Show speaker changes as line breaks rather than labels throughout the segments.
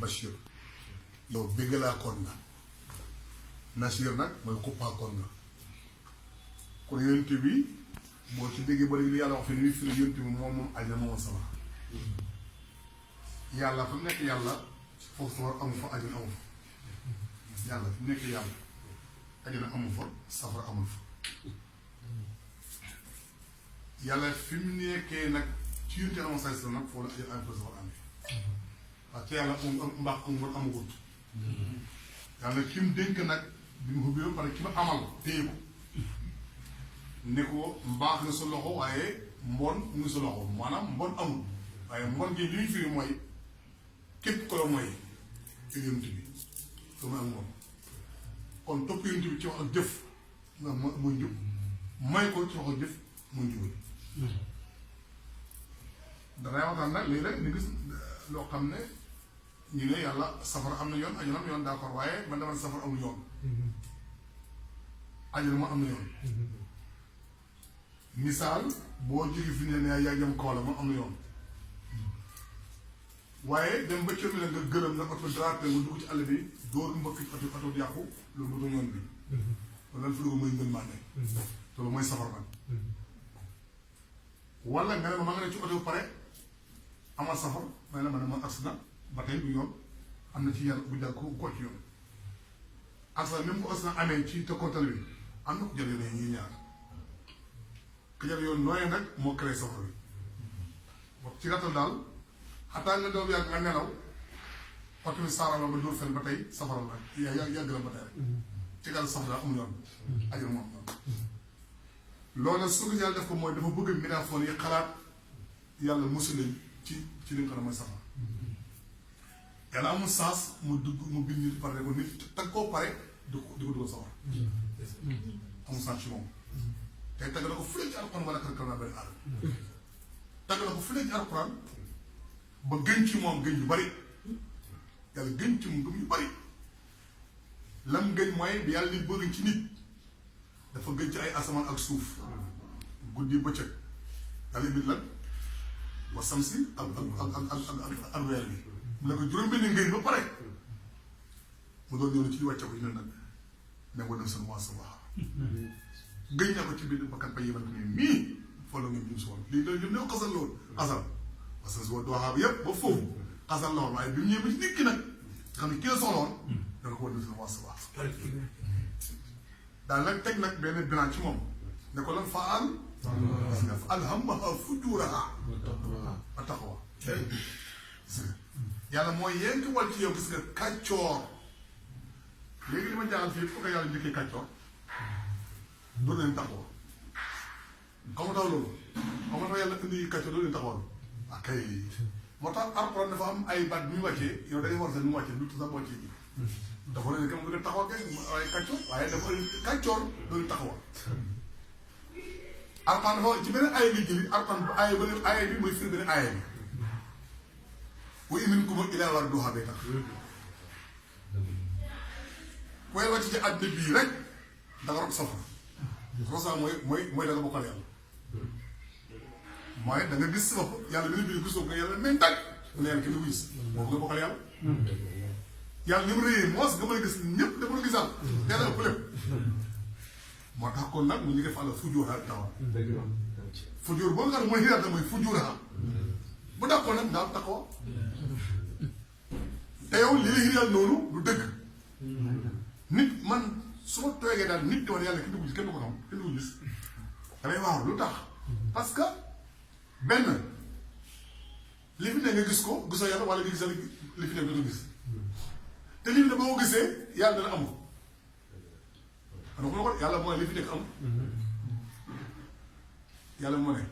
Bachir yow béggalaa koon nga Nasir nag mooy xuppaa koon nga kon yonent bi boo ci déggee ba léegi yàlla wax fi ni firi yonent bi moom àjjana moom sama yàlla fa nekk yàlla foofu safara amu fa àjjana amu fa yàlla fi nekk yàlla àjjana amu fa safara amul fa yàlla fi mu nekkee nag ci yonent yàlla moom say sa nag foofu la àjjana am fa safara amee waaw te yàlla mbaax amul amagut yàlla ki mu dénk nag bi mu xubbee ba pare ki ma amal téye ko ne ko mbaax nga sa loxo waaye mbon mu ngi sa loxo maanaam mbon amul waaye mbon gi li ñu firi mooy képp ko la mooy yonent bi su ma am moom kon topp yonent bi ci wax ak jëf nga muy njub may ko ci wax ak jëf muy njubal danay waxtaan nag léegi rek ni gis loo xam ne ñu ne yàlla safara am na yoon ajana am na yoon d'accord waaye man dama ne safara amul yoon ajana moo am na yoon misaal boo jógee fi ne yaa jëm kaw la moom am na yoon waaye dem ba cër mi la nga gërëm nga oto drapé nga dugg ci àll bi dóor mbëkk ci oto yàqu loolu du yoon bi loolu lan fi dugg mooy ngën mànne loolu mooy safara man wala nga ne ma nga ne ci oto bu pare amal safar may la ma ne ma accident ba tey du yoon am na ci yàlla bu jàll ko ci yoon accident même ko accident amee ci te kontal bi am na ko jël yoon ñuy ñaar ku jël yoon nooyee nag moo créé safar bi ci gàttal daal xataa nga doon yàgg nga nelaw oto bi saarala ba dóor fen ba tey safara la yàgg la ba tey rek ci gàttal safara amul yoon ajal moom loolu su ko yàlla def ko mooy dafa bëgg mbindaafoon yi xalaat yàlla mosu leen ci li nga xam ne mooy safara yàlla amul sens mu dugg mu bind nit pare ko nit tag koo pare di ko dugal safara amul sens ci moom tey tagg na ko fële ci alxuraan wala kër naa benn aadama tagg na ko fële ci alxuraan ba gën ci moom gën yu bari yàlla gën ci moom gën yu bari lam gën mooy bi yàlla li bëgg ci nit dafa gën ci ay asamaan ak suuf guddi bëccëg yàlla bi lan wa samsi ak weer bi mu ne ko juróom-benn ngëñ ba pare mu doon ñëw ne ci wàcce ko ci ne nag ne ko dem seen mois sa wax gëñ na ko ci biir bakkan ba yebal ko ne mii foo la ngeen jëm si woon lii da ñoom ñoo xasal la woon xasal parce que su dooxaa bi yëpp ba foofu xasal la woon waaye bi mu ñëwee ba ci nit ki nag xam ne ki la soxla woon dana ko war dem seen mois sa wax daal nag teg nag benn bilan ci moom ne ko lan faal alhamaha fujuraha wa taqwa yàlla mooy yéen ki wal ci yow gis nga kàccoor léegi li ma jaaxal fii foo ko yàlla njëkkee kàccoor doon leen taxawal xam nga tax loolu xam nga tax yàlla indi kàccoor doon leen taxawal ak kay moo tax Alxuraan dafa am ay baat bi ñu wàccee yow dañuy war sax ñu wàccee lu sax wàccee ji dafa leen kam nga taxawal kay waaye kàccoor waaye dafa kàccoor doon taxawal Alxuraan dafa ci beneen aaya bi jëli Alxuraan bu aaya bi mooy firi beneen aaya bi wa in minkum illaa waariduhaa bay tax koy wàcc ci àddina bii rek da nga rob safara rosa mooy da nga bokkal yàlla mooy da nga gis sa bopp yàlla bi ne bii gisoo ko yàlla même tàgg mu ne yàlla kenn du ko gis moo nga bokkal yàlla yàlla ni mu réyee moos nga mën a gis ñëpp da mën a gisal yàlla ëpp lépp moo tax kon nag mu ñu def àlla fujuura tawa fujuur boo nga xam mooy xiyaata mooy fujuura bu dàqoo nag nga am taxaw te yow li la xiyaal noonu du dëgg nit man su ma toogee daal nit di wax yàlla kenn du ko gis kenn du ko xam kenn du ko gis damay waaw lu tax parce que benn li fi ne nga gis ko gisoo yàlla wala nga gis yàlla li fi ne nga gis te li fi ne boo ko gisee yàlla dana am ko xanaa ko yàlla mooy li fi nekk am yàlla moo ne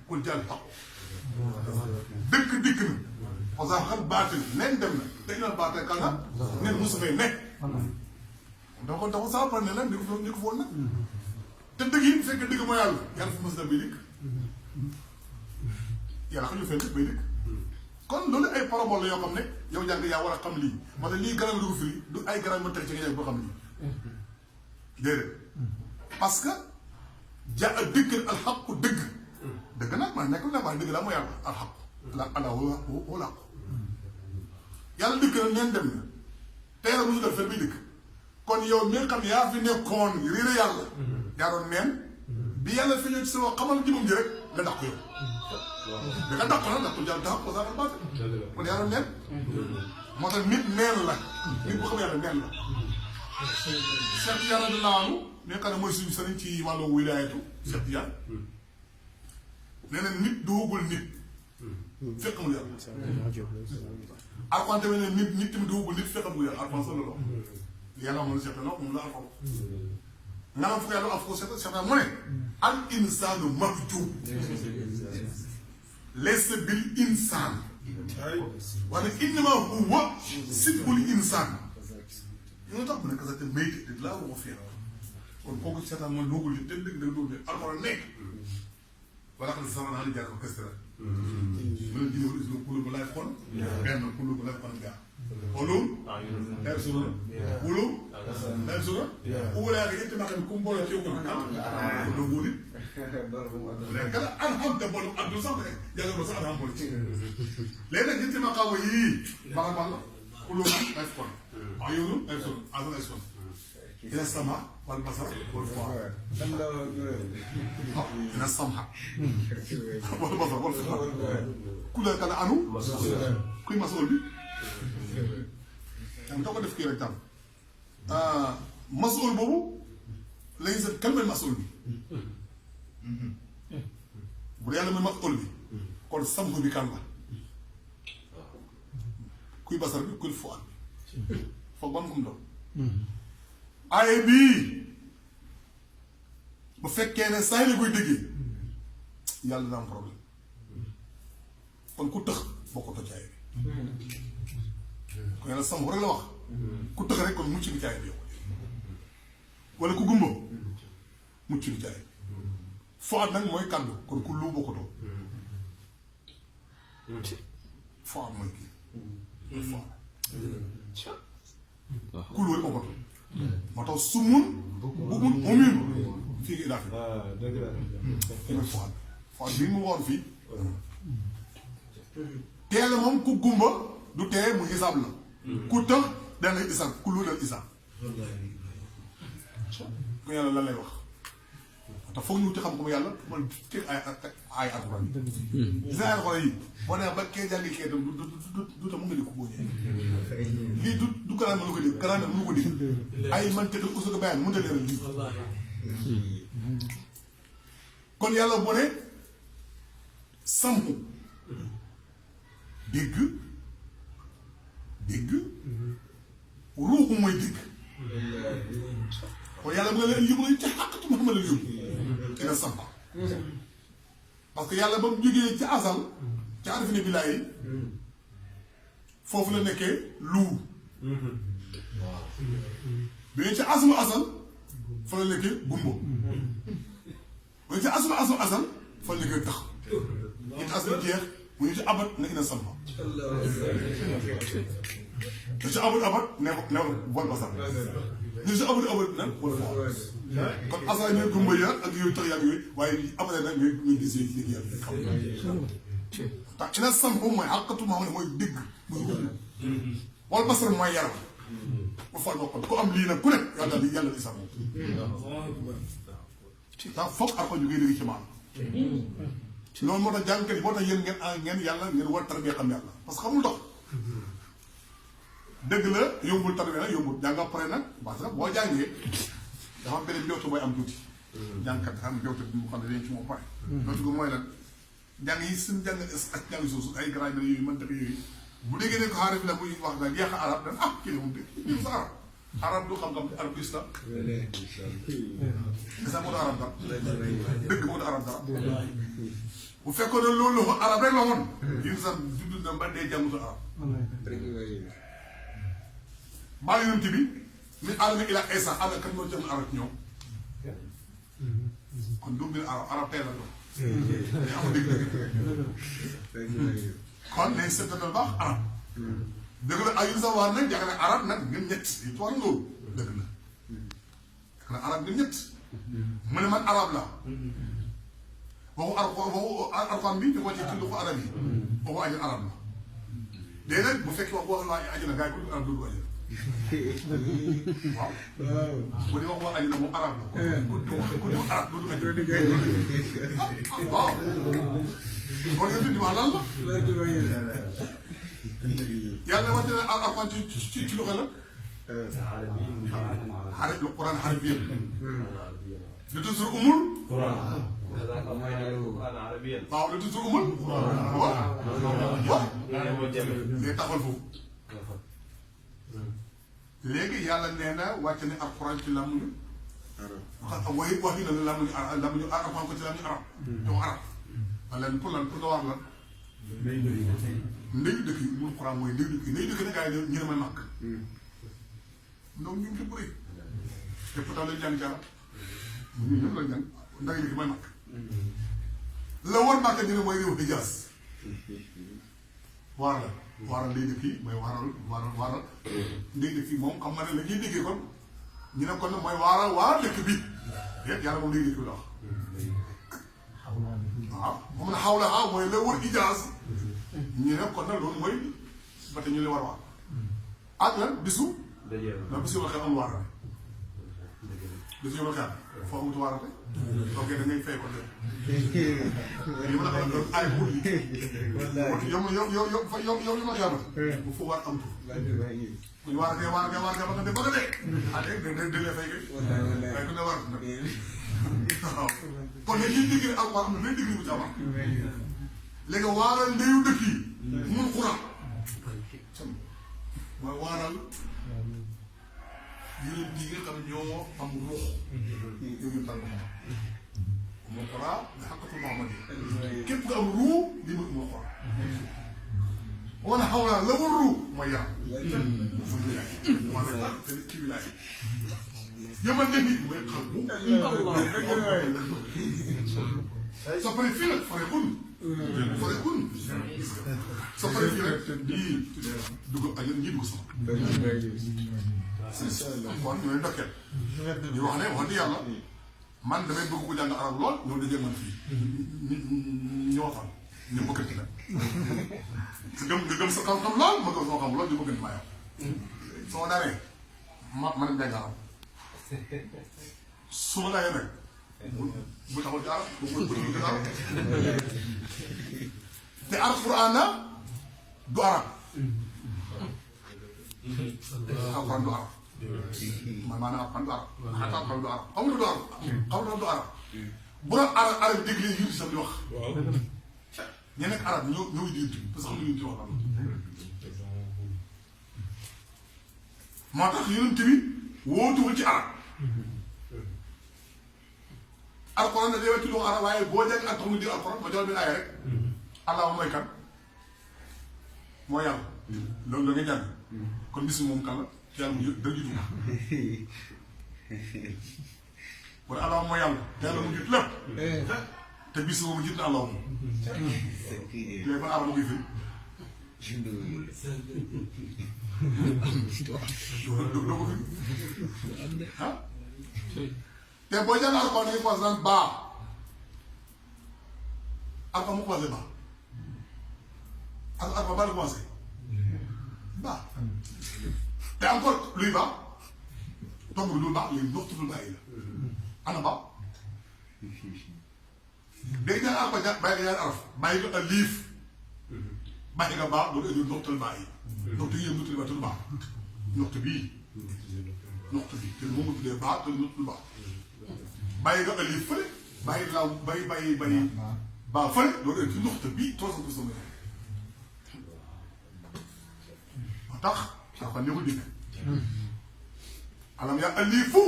kul jàll xaq dëkk dikk na parce que xam baatil nen dem na tey na baatil kan la nen mosu fay nekk dafa saa par ne la ni ko foon nag te dëgg yi bu fekkee dëgg mooy yàlla fi mos na bay dikk yàlla xam ñu fenn bay dikk kon loolu ay parabole la yoo xam ne yow jàng yaa war a xam lii parce que lii garab du ko firi du ay garab ma teg ci nga ñëw boo xam lii déedéet parce que ja dëgg alxaqu dëgg nag man nekkul ne waaye dëgg la mooy yàlla alxaqu la ala wala yàlla yàlla dëkk na neen dem na tey la mosu def fa muy dëkk kon yow mi nga xam yaa fi nekkoon réere yàlla yaa doon neen bi yàlla fi ñëw ci sa xamal jëmam ji rek nga dàq yow da nga dàq na dàqul jàll taxaw ko sax baat kon yaa doon neen moo tax nit neen la nit bu xam yàlla neen la Cheikh Tidiane radiyallaahu anhu mi nga xam ne mooy suñu sëriñ ci wàllu wilaayatu Cheikh Tidiane nee na nit duwagul nit fekk mu yàlla Alxuraan tamit ne nit tamit duwagul nit fekk mu yàlla Alxuraan sax la lool yàlla moom la Cheikh non moom la Alxuraan nga am fu yàlla af ko Cheikh mu ne al insaanu mahjuub laysa bil insaan wala innamaa huwa sibul insaan ñoo tax mu ne kasa te mayte de laa waxu fiya kon kooku seetaan mooy loogul yi dëgg dëgg loolu Alxuraan nekk wala xam ne sama naa di jàng ko kestira mu ne jiw is lu kulu bu lay xool benn kulu bu lay xool gaa olum day sura wulu day sura uwulaa ga ñetti maa xam ne ku mbooloo ci ko am do wuli léegi kala alhamda bolu addu sax de yàlla ba sax alham bolu ci léegi nag ñetti maa xaw yii bala bala kulu ay xool ayulu ay sura azal ay sura ila sama wal basara wal fuaad ila samha wal basara wal fuaad ku la kala anu kuy masool bi am da ko def kii rek tam masool boobu lañu seet kan mooy masool bi bu yàlla mooy masool bi kon samhu bi kan la kuy basara bi kuy fuaad bi foog ban kum doon aaye bii bu fekkee ne saa yi la koy déggee yàlla dina am problème kon ku tëx bokkutoo ci aaye bi kon yàlla sam rek la wax ku tëx rek kon mucc bi ci aaye bi yow wala ku gumba mucc bi ci aaye bi foat nag mooy kàddu kon ku lu bokkutoo foat mooy kii mooy foat ku lu rek bokkutoo moo tax sumun bugun umin fii ngi daa fi mooy foat foat bii mu woon fii teele moom ku gumba du tee mu isaab la ku tëx dana isaab ku lu dal isaab ku yàlla lan lay wax te foog ñu wuti xam ko mu yàlla man teg ay alxuraan gis nga ay alxuraan yi boo nee ba kee jàngi kee tam du tam mu nga di ko booñee lii du garaan mënu ko dégg garaan mënu ko dégg ay man teg usu ko bàyyi mënut a leeral lii kon yàlla bu ne sampu dégg ruuxu mooy dégg kon yàlla bu nga leen yóbbu ci xàqatu Muhammad la yóbbu dina samp parce que yàlla ba mu jógee ci asal ci arifine billaay foofu la nekkee luur bi nga ci aslu asal fa la nekkee gumbo bu nga ci aslu asal fa la nekkee tax ñu ci aslu jeex mu ñu ci abat na ina samp ñu ci abat ne vol basal ñu si abat nag wala foo kon asal ñooy gumba ya ak yooyu tax yaag yooyu waaye abale nag ñooy gisee léegi yàlla xam tax ina samp mooy àqatu maa mooy dégg muy wala basal mooy yaram bu fal bokkal ku am lii nag ku nekk yàlla di sàmm ndax foog ar ko jógee léegi ci maam loolu moo tax jàngkat yi moo tax yéen ngeen yàlla ngeen war tarbiya xam yàlla parce que xamul dox dëgg la yombul tarbiya nag yombul jàng pare nag parce que boo jàngee dafa am benn mbéwte booy am tuuti jàngkat dafa am mbéwte bi mu xam ne dañ ci moom pare mbéwte ko mooy lan jàng yi suñu jàng ak jàng suuf ay grammaire yooyu mën def yooyu bu déggee ne ko xaarif la muy wax nag yàq arab dan kii la moom dégg sa arab du xam-xam arab du islam isa moo da arab dara dëgg moo da arab dara bu fekkoon ne loolu arab rek la woon yéen sax judd na ba dee jàngutu arab bàyyi yonent bi min aadama ila Isa ana kan moo jàng arab ñoom kon du mbir arab tey la doon dañu am dégg kon nañ seetantal baax arab dëgg la ay sa waar nag jàng ne arab nag ngeen ñett yi tuwar loolu dëgg la jàng ne arab ngeen ñett mu ne man arab la waxu alxuraan bi ñu ko ci ci lu ko arab yi waxu ajal arab la léegi nag bu fekkee wax waa àjjana gars yi ku arab dugg àjjana waaw bu dee wax waa àjjana moom arab la ku dugg arab dugg àjjana waaw kon nga tudd wax lan la yàlla wante ne alquran ci loxo la xarit lu quran xarit bi lu tudd sur umul waaw lu tudd sur umul waaw léegi taxawal foofu léegi yàlla nee na wàcc ne alquran ci làmmiñu way wax yi na la làmmiñu alquran ko ci làmmiñu arab te mu arab wala pour lan pour nga war lan ndeyu dëkk yi mun quran mooy ndeyu dëkk yi ndeyu dëkk na gars yi ñu ne may màkk donc ñu ngi ci bëri te pourtant lañu jàng ci arab ñu ñëpp lañ jàng ndeyu dëkk mooy màkk la war màkk ñu ne mooy réew Hijaas waaral waaral ndeyu dëkk yi mooy waaral ndeyu dëkk yi moom xam nga ne la ñuy déggee kon ñu ne kon mooy waaral dëkk bi yàlla moom ndeyu dëkk bi la wax waaw moom na xaw la xaw mooy la wër Hijaas ñu ne kon nag loolu mooy ba tey ñu leen war a wax ak lan bisu ndax bisu yoo xam amul waarate bisu yoo xam foo amut waarate ok da ngay fay ko de li ma la xam ne ay buur yi yow ma xamante bu foo war amtu bu ñu waarate ba nga de bëgg a dee ah dégg da lay fay kay waaye ku ne war nag waaw kon ne liy digg ak war am na benn digg bu ci am léegi waaral ndeyu dëkk yi mun xuraan mooy waaral yeneen yi nga xam ne ñoo am ruux yooyu tal mun xuraan nga xaqatu Muhammad yi képp nga am ruux li mu mun xuraan wala xawlaa la war ruux mooy yaram fu wilaay moo la ci wilaay yëmal nga nit mooy xam bu soo paree fii nag faree kun soo paree fii rek ñii dugg ak ñii dugg sama. kon ñooy ndokkeel ñu wax ne wax dëgg yàlla man damay bëgg ko jàng arab lool ñoo dajee man fii ñu waxal ñu bëggante la nga gëm sa xam-xam lool ma gëm sama xam lool ñu bëggante maa yow soo daree ma dem jàng arab su ma laajee nag bu taxul ci arab bu ci arab te alquran na du arab alquran du arab maanaam alquran du arab xataa alquran du arab xamul du arab xamul du arab bu doon arab dégg leen yunti sam di wax ñe nekk arab ñoo ngi di yunti parce que xam yunti wax la moo tax yonent bi wóotuwul ci arab alquran na day wàcc lu arab waaye boo jàng ak tax mu di alquran ma jox benn aaya rek allah mooy kan mooy yàlla loolu la nga jàng kon bis moom kan la ci yàlla mu jë dëgg jiitu wala allah mooy yàlla te yàlla mu jiitu lépp te bis moom jiitu na allah moom léegi ban arab mu ngi fi doo ko fi ah te boo jàng alxuraan da ngay commencé naan baa alxuraan mu commencé baa alxuraan ba la commencé baa te encore luy baa tomb bi dul baa léegi ndoxtu dul bàyyi la ana baa day jàng alxuraan bàyyi nga ñaari araf bàyyi nga liif bàyyi nga baa doolu indi ndoxtal baa yi ndoxtu yi yëpp ndoxtu baa tudd baa ndoxtu bii te moom mu tuddee baa te ndoxtul baa bàyyi nga ëllëg fële bàyyi laaw bàyyi baa fële loolu indi ci ndoxte bii toosa ko sama moo tax daa ko nekkul dina alam yaa alifu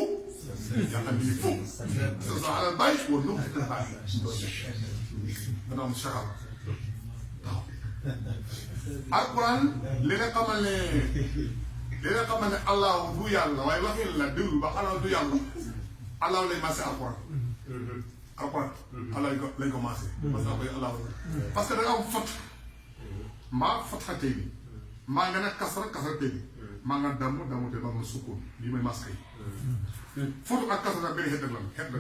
sa alal bàyyi wala ndoxte bàyyi dana am saxal waaw alquran li nga xamal ne allahu du yàlla waaye waxin la déglu ba allahu du yàlla allahu lay maase alquran allah lañ ko maase parce que allahu parce que da nga am fat mbaa fatxa tey bi maa nga ne kasra tey bi maa nga damm te maa nga sukkoon lii may maske yi fotu ak kasra benn xet la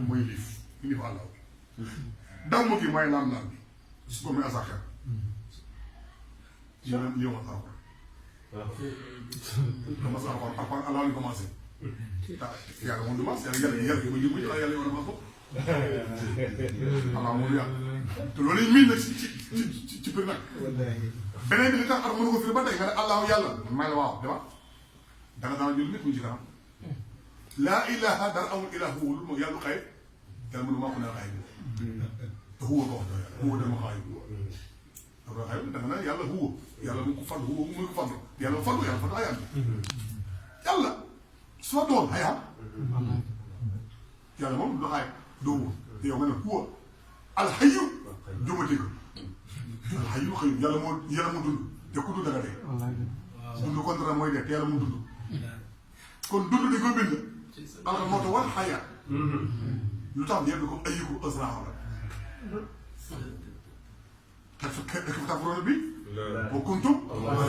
mooy liif allahu damm gi mooy laam bi su ko muy asaxer lii ma sax dama sax après allah ñu commencé yàlla moom du mas yàlla yàlla ma jëmul yàlla yàlla war a ma ko allah moom yàlla te loolu yi miin na ci biir nag beneen bi li tax ar mënu ko firi ba tey nga ne allahu yàlla may la waaw dama danga daan jël nit mu ci kanam laa ilaha dara amul ilah huwa lu yàlla xëy yàlla mënu maa ko ne xëy te huwa ko wax yàlla huwa dama xëy dafa xëy danga ne yàlla huwa yàlla mu ko faddu huwa mu ko faddu yàlla faddu ayam yàlla soo doon xayaam yàlla moom du xaay doo te yow nga ne huwa alxayu jumati ko alxayu xëyu yàlla moo dund te ku dund da nga dee dund contraire mooy dee te yàlla mu dund kon dund dañ koy bind alxam moo tax war xayaat lu tax yëpp ko ayiku asraar la te tafuroon bi boo kuntum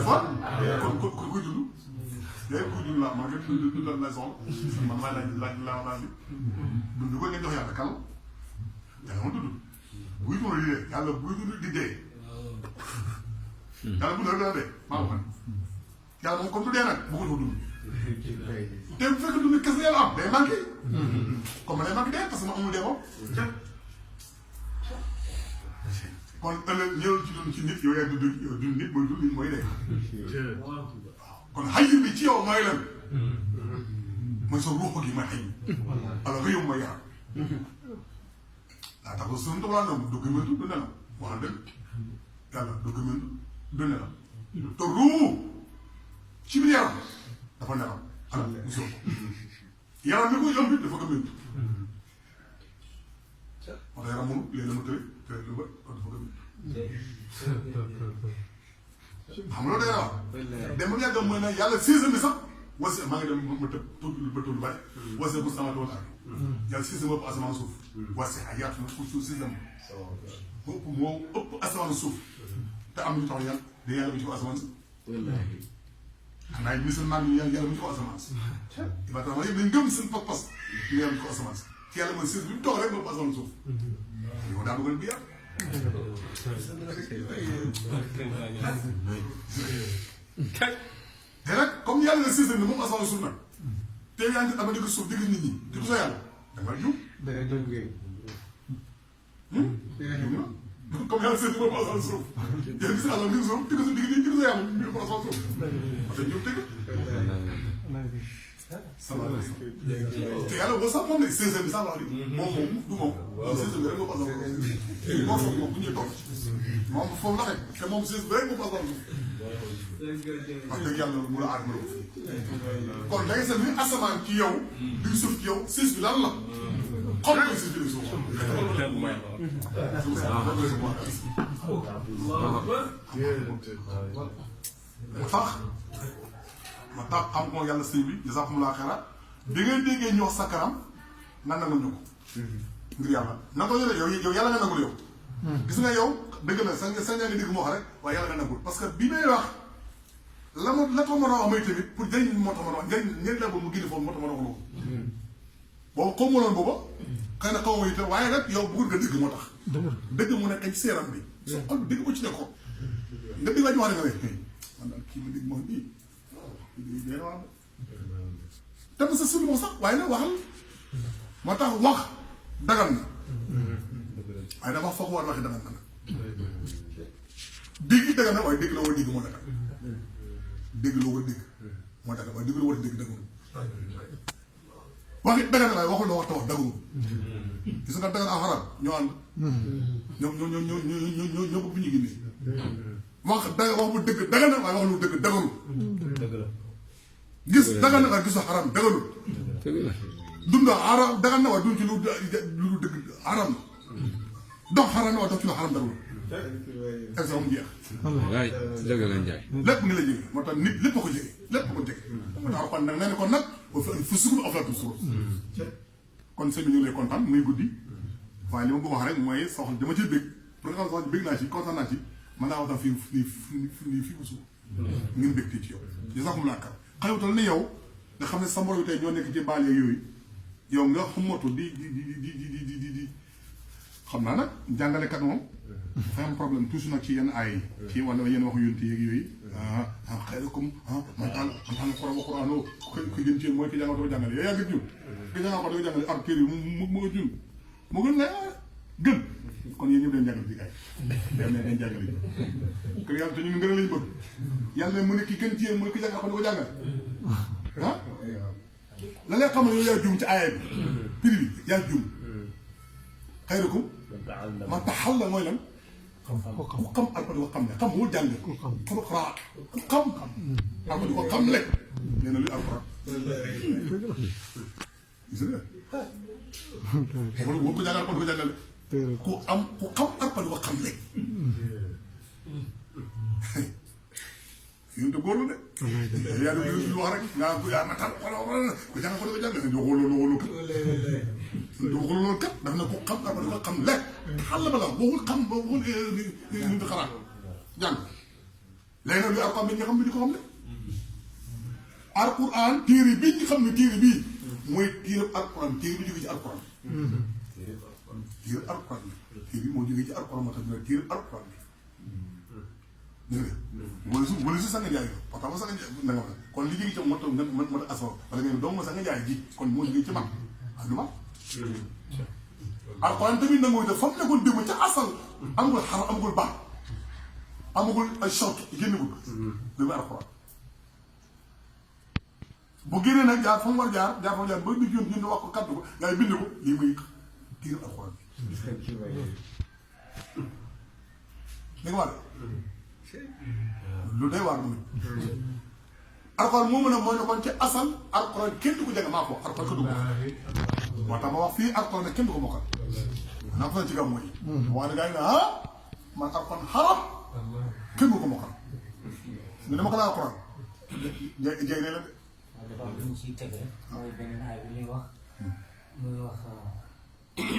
fa kon kuy dund léegi kuy dund la man nga dund la soxla man maa laaj bi dund ko ngeen jox yàlla kan yàlla moom dund buy dund di dee yàlla buy dund di dee yàlla bu dee dana dee maa ko xam yàlla moom comme du dee nag bu ko dund te bu fekkee dund kese yàlla am day manqué comme day manqué dee parce que ma amul dee moom kon ëllëg ñëwal ci dund ci nit yow yaay dund nit mooy dee kon xay bi ci yow mooy lan mooy sa ruux gi mooy xay alors que yow mooy yaram daa tax ba suñu tubaab la du gëmëntu du nelaw wax dëgg yàlla du gëmëntu du nelaw te ruux ci biir yaram dafa nelaw alors gisoo ko yaram mi koy ëmb it dafa gëmëntu moo tax yaram moom léegi dama tëri lu bëri dafa gëmëntu xam nga loolu day wax dem ba yàgg mooy ne yàlla saison bi sax wasi maa ngi dem ma tëb ba tudd bari wasi bu sama doon ak yàlla saison moo ëpp asamaan suuf wasi ay yaatu na suuf saison moo ëpp asamaan suuf te am ñu tax yàlla da yàlla bu ci ko asamaan si xanaa ay musulman ñu yàlla bu ci ko asamaan si ba tax ma yëpp dañ gëm seen pas-pas ñu yàlla bu ci ko asamaan si ci yàlla mooy saison bi mu toog rek moo ëpp asamaan suuf yow daa bëggoon bi yàlla te nag comme yàlla na système bi moom asamaan suuf nag te yaa ngi am digg suuf digg nit ñi te du sa yàlla da nga jum comme yàlla système moom asamaan suuf yéen gis àllam digg suuf digg suuf digg sa yàlla ñu ko asamaan suuf parce que ñoom tëgg te yàlla boo sax moom ne système bi sax wax di moom du moom système bi rek moo asamaan moo foog moom bu ñuy toog moom foofu la xëy te moom système bi rek moo asamaan suuf wax dëgg yàlla mu la aar ma la ko fii kon da ngay seet ni asamaan ci yow di suuf ci yow siis bi lan la xool koy siis bi di suuf ma tax xam ko yàlla sëy bi jazakumullah xayran bi ngay déggee ñu wax sakaram nga nangul ñu ko ngir yàlla nangul ñu ne yow yàlla nga nangul yow gis nga yow dëgg la sa ñaa ngi dégg mu wax rek waaye yàlla nga nangul parce que bi may wax la tax ma doon wax may tamit pour jëriñ moo tax ma doon wax njëriñ la boobu mu génne foofu moo tax ma doon wax boobu xaw ma loon booba xëy na xaw ma itam waaye nag yow bëggul nga dëgg moo tax dëgg mu nekk ci seeram bi so xol bi dëgg ko ci ne ko nga dégg la ñu wax ne nga ne man daal kii ma dégg moom nii te sa sulu moom sax waaye nag waxal moo tax wax dagal na waaye dafa foog war waxi dagal na nag dégg dagal na waaye dégg la war dégg moo dagal dégg la war dégg moo dagal waaye dégg la war dégg dagal waxi dagal na waaye waxul la wax te wax dagal gis nga dagal ak xaraam ñoo ànd ñoo bëgg ñu génnee wax bu dëgg dagal na waaye wax lu dëgg dagalu gis dagal na waaye gisu xaraam dagalu dund xaraam dagal na waaye dund ci lu dëgg xaraam dox xaraam na waaye dox ci lu xaraam dagalu exemple mu jeex
wallaay dëgg la Njaay
lépp ngi la jege moo tax nit lépp a ko jege lépp a ko jege moo tax kon nag nee na kon nag fu sukkur aflaatu suur kon sëñ bi ñu ngi lay kontaan muy guddi waaye li ma bëgg wax rek mooy soxla dama ci bég pour nga xam soxla bég naa ci kontaan naa ci mën naa waxtaan fii bu suur ngeen bég ci yow di sax mu laakar xale tal ni yow nga xam ne sa moroom tey ñoo nekk ci baal yeeg yooyu yow nga xamatu di xam naa nag jàngalekat moom dafa am problème toujours nag ci yenn ay ci wala yenn waxu yonti yeeg yooyu xayrukum man taal Qur'an ko gën ci mooy ki jàngal ko jàngale yow yaa gën jul ki jàngal ko jàngale ar kër yi mu nga jul mu gën ne gën kon yéen ñëpp dañ jàngal ci kay dem ne dañ jàngale ko yàlla te ñu ngën lañ bëgg yàlla mu ne ki gën ci yéen mooy ki jàngal ko jàngale la nga xam ne yow yaa juum ci aaya bi prix bi yaa juum xayrukum man taxalla mooy lan ku xam alpadi ko xam ne xam wul jàng pour xaraa ku xam alpadi ko xam le nee na luy alquran gis nga ko jàngal alpadi ko jàngale ku xam alpadi ko xam le yéen te góorlu de yaa ngi lu wax rek nga yaa ma tal wala ku jàngal ko jàngale di xooloo loolu kat daf na ko xam alpadi ko xam le xal ba la waxul xam ba waxul ñu di xalaat jàng léegi nag luy alquran bi ñu xam bi di ko xam ne alquran téere bii ñu xam ne téere bii mooy téere alquran téere bi jógee ci alquran téere alquran bi téere bi moo jógee ci alquran moo tax ñu ne téere alquran bi dégg nga wala su sanga jaay parce que sanga jaay nanga ma kon li jógee ci moo tax moo tax asoo wala ngeen doom ma sanga jaay ji kon moo jógee ci man du ma alxuraan tamit nangoo def fa mu nekkoon démb ca asal amagul xaram amagul baax amagul ay chant génnagul dama alxuraan bu génnee nag jaar fa mu war jaar fa mu jaar ba nit yoon ñu wax ko kaddu ko yaa ngi bind ko lii muy tiir alxuraan bi da nga war lu day waar moom alxuraan moo mën a mooy ne kon ci asal alxuraan kenn du ko jàng maa ko alxuraan ko du ko moo tax ma wax fii alxuraan ne kenn du ko mokkal naa ko ci gàmm mooy wax ne gaa yi ne man alxuraan xaram kenn du ko mokkal ñu ne ma ko laa alxuraan jay ne la de
dafa am lu ñu ciy teg rek mooy beneen aay bi ñuy wax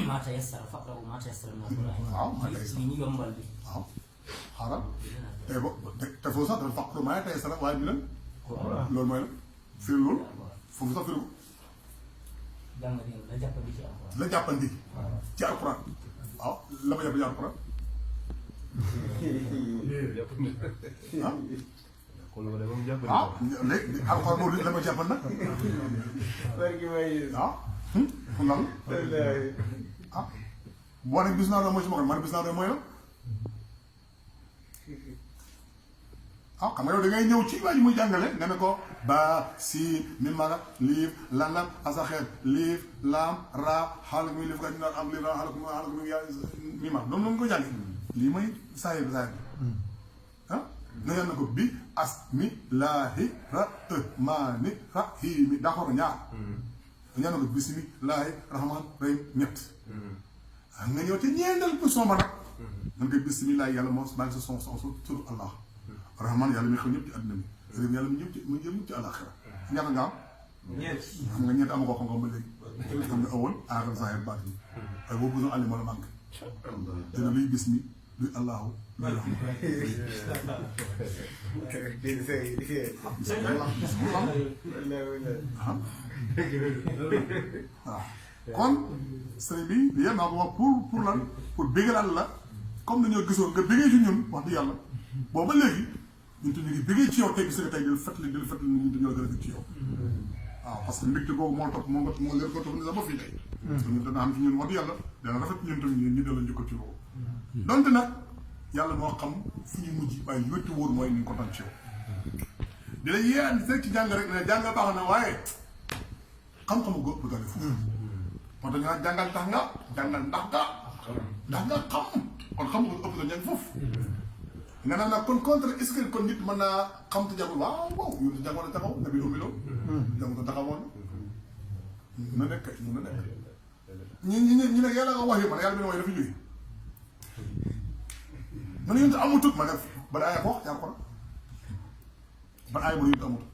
maa tayassara faqra'u maa tayassara min al-Qur'aan
waaw maa tayassara
ñu yombal bi
waaw xaaral te foofu sax dafa faqru maa tayassara waaye bi lan loolu mooy la firi loolu foofu sax firi ko
jàng la jàppandi ci alxuraan
la jàppandi ci alxuraan waaw la ma jàpp ci alxuraan léegi alxuraan boobu la ma jàppal nag kon lan boo ne bis naa doon mooy si ma man bis naa doon mooy la xam nga yow da ngay ñëw ci waa ji muy jàngale nga ne ko ba si min maanaam liif lan asaxeer liif laam raa xaal muy liif ka ñu naan am liif la xaal muy mi ma noonu noonu ko jànge lii mooy saayir bi nga ñaan na ko bi asmillaahi rahmaani rahiimi d'accord ñaar nga ñaan na ko bismillaahi rahmaan rahim ñett nga ñëw te ñeendal position ba nag nga koy bismillaahi yàlla moo baa ngi sa son tur allah rahmaan yàlla mi xam ñëpp ci àdduna bi rahim yàlla mi ñëpp ci àllaaxira ñaata nga am xam nga ñeent ama ko xam-xam ba léegi xam nga awal aaxir zaahir baatin waaye boobu besoin alli moo la manqué dina luy bismi luy allahu luy rahmaan waaw kon sëriñ bi yéen naa ko wax pour lan pour bégalal la comme dañoo gisoon nga bégee ci ñun wax di yàlla booba léegi ñun te ñu ngi bégee ci yow tey gis nga tey dil fetli ñun dañoo gën a ci yow waaw parce que mbégte boobu moo topp moo leen ko topp ni sax ba fii tey ñun dana am ci ñun wax di yàlla dana rafet ñun tamit ñu delloo njëkkal ci boobu donte nag yàlla moo xam fu ñu mujj waaye li wétti wóor mooy ni ñu ko tan ci yow di la yéen rek ci jàng rek ne jàng baax na waaye xam-xamu góor bu gane foofu moo tax ñu naan jàngal tax nga jàngal ndax nga xam kon xam nga ëpp na ñan foofu nga naan nag kon contre est-ce que kon nit mën naa xam te jàngul waaw yow di jàngoon a taxaw na bi ummi loolu jàngoon a taxawoon mun na nekk ñu ne yàlla nga wax yi man yàlla bi ne waaye dafa jógee mu ne yéen a amutut ma def ban aaya ko wax yaa ko ban aaya mu ne yéen a amutut